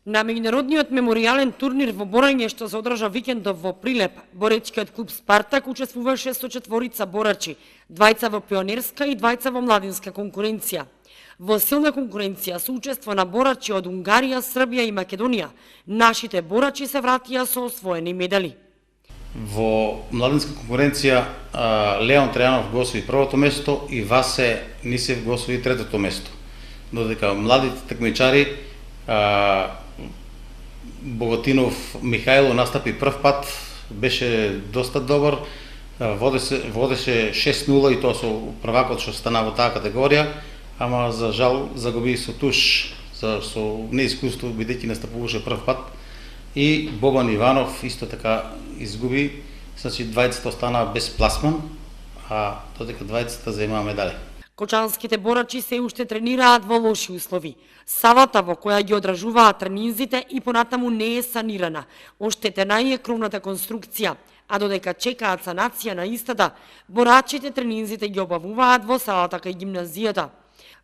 На меѓународниот меморијален турнир во борање што се одржа викендов во Прилеп, боречкиот клуб Спартак учествуваше со 4 борачи, 2 во пионерска и 2 во младинска конкуренција. Во силна конкуренција со учество на борачи од Унгарија, Србија и Македонија, нашите борачи се вратија со освоени медали. Во младинска конкуренција Леон Трајанов го освои првото место и Васе Нисев го освои третото место. Додека младите такмичари Богатинов Михајло настапи прв пат, беше доста добар, водеше 6-0 и тоа со првакот што стана во таа категорија, ама за жал загуби со туш, со неискуство бидејќи настапуваше прв пат. И Бобан Иванов исто така изгуби, значи двајцата останаа без пласман, а додека двајцата заемаа медали. Кочанските борачи се уште тренираат во лоши услови. Салата во која ги одржуваат тренинзите и понатаму не е санирана. Оштетена е кровната конструкција, а додека чекаат санација на истата, борачите тренинзите ги обавуваат во салата кај гимназијата.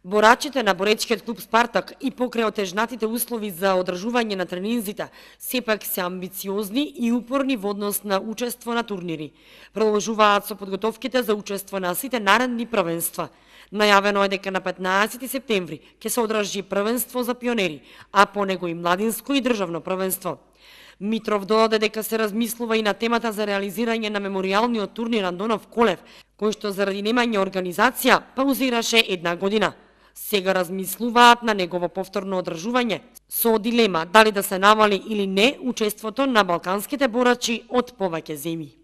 Борачите на боречкиот клуб Спартак и покрај отежнатите услови за одржување на тренинзите, сепак се амбициозни и упорни во однос на учество на турнири. Продолжуваат со подготовките за учество на сите наредни првенства. Најавено е дека на 15 септември ќе се одржи првенство за пионери, а по него и младинско и државно првенство. Митров додаде дека се размислува и на темата за реализирање на меморијалниот турнир Андонов Колев, кој што заради немање организација паузираше 1 година. Сега размислуваат на негово повторно одржување, со дилема дали да се навали или не учеството на балканските борачи од повеќе земји.